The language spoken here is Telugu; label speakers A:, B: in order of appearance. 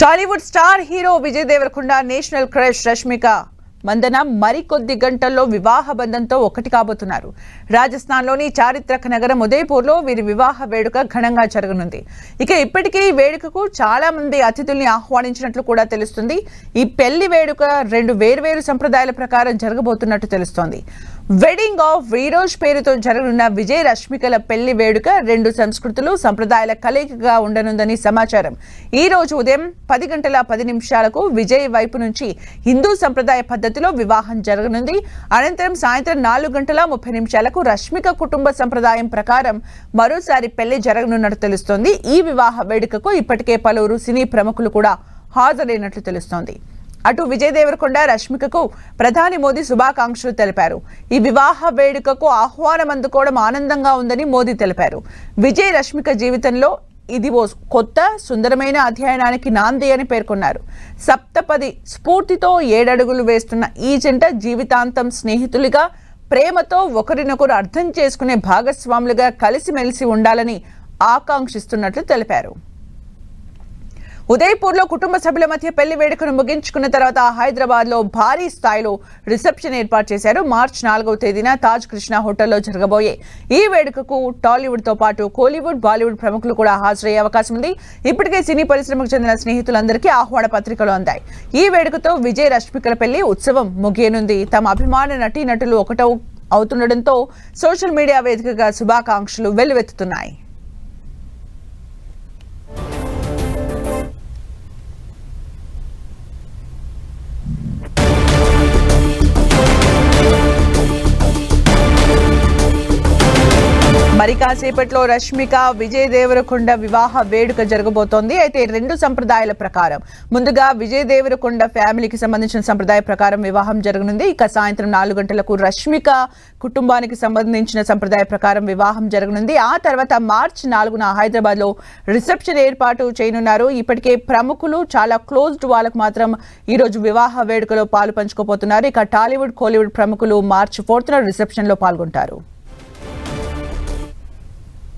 A: Tollywood star hero Vijay Deverakonda national crush Rashmika Mandanna మరికొద్ది గంటల్లో వివాహ బంధంతో ఒకటి కాబోతున్నారు. రాజస్థాన్లోని చారిత్రక నగరం ఉదయపూర్లో వీరి వివాహ వేడుక ఘనంగా జరగనుంది. ఇక ఇప్పటికే ఈ వేడుకకు చాలా మంది అతిథుల్ని ఆహ్వానించినట్లు కూడా తెలుస్తుంది. ఈ పెళ్లి వేడుక రెండు వేర్వేరు సంప్రదాయాల ప్రకారం జరగబోతున్నట్టు తెలుస్తోంది. వెడ్డింగ్ ఆఫ్ వీరోజ్ పేరుతో జరగనున్న విజయ్ రష్మికల పెళ్లి వేడుక రెండు సంస్కృతులు సంప్రదాయాల కలయికగా ఉండనుందని సమాచారం. ఈ రోజు ఉదయం 10:10 విజయ్ వైపు నుంచి హిందూ సంప్రదాయ పద్ధతిలో వివాహం జరగనుంది. అనంతరం సాయంత్రం 4:30 రష్మిక కుటుంబ సంప్రదాయం ప్రకారం మరోసారి పెళ్లి జరగనున్నట్టు తెలుస్తోంది. ఈ వివాహ వేడుకకు ఇప్పటికే పలువురు సినీ ప్రముఖులు కూడా హాజరైనట్లు తెలుస్తోంది. అటు విజయ్ దేవరకొండ రష్మికకు ప్రధాని మోదీ శుభాకాంక్షలు తెలిపారు. ఈ వివాహ వేడుకకు ఆహ్వానం అందుకోవడం ఆనందంగా ఉందని మోదీ తెలిపారు. విజయ్ రష్మిక జీవితంలో ఇది ఓ కొత్త సుందరమైన అధ్యయనానికి నాంది అని పేర్కొన్నారు. సప్తపది స్ఫూర్తితో 7 అడుగులు వేస్తున్న ఈ జంట జీవితాంతం స్నేహితులుగా ప్రేమతో ఒకరినొకరు అర్థం చేసుకునే భాగస్వాములుగా కలిసిమెలిసి ఉండాలని ఆకాంక్షిస్తున్నట్లు తెలిపారు. ఉదయపూర్లో కుటుంబ సభ్యుల మధ్య పెళ్లి వేడుకను ముగించుకున్న తర్వాత హైదరాబాద్ లో భారీ స్థాయిలో రిసెప్షన్ ఏర్పాటు చేశారు. మార్చి 4వ తేదీన తాజ్ కృష్ణ హోటల్లో జరగబోయే ఈ వేడుకకు టాలీవుడ్ తో పాటు కోలీవుడ్, బాలీవుడ్ ప్రముఖులు కూడా హాజరయ్యే అవకాశం ఉంది. ఇప్పటికే సినీ పరిశ్రమకు చెందిన స్నేహితులందరికీ ఆహ్వాన పత్రికలు అందాయి. ఈ వేడుకతో విజయ్ రష్మికల పెళ్లి ఉత్సవం ముగియనుంది. తమ అభిమాన నటీనటులు ఒకటో అవుతుండటంతో సోషల్ మీడియా వేదికగా శుభాకాంక్షలు వెల్లువెత్తుతున్నాయి. మరి కాసేపట్లో రష్మిక విజయ్ దేవరకొండ వివాహ వేడుక జరగబోతోంది. అయితే రెండు సంప్రదాయాల ప్రకారం ముందుగా విజయ్ దేవరకొండ ఫ్యామిలీకి సంబంధించిన సంప్రదాయ ప్రకారం వివాహం జరగనుంది. ఇక సాయంత్రం 4 గంటలకు రష్మిక కుటుంబానికి సంబంధించిన సంప్రదాయ ప్రకారం వివాహం జరగనుంది. ఆ తర్వాత మార్చి 4న హైదరాబాద్ లో రిసెప్షన్ ఏర్పాటు చేయనున్నారు. ఇప్పటికే ప్రముఖులు, చాలా క్లోజ్డ్ వాళ్ళకు మాత్రం ఈ రోజు వివాహ వేడుకలో పాలు పంచుకోబోతున్నారు. ఇక టాలీవుడ్, కోలీవుడ్ ప్రముఖులు మార్చి 4న రిసెప్షన్ లో పాల్గొంటారు.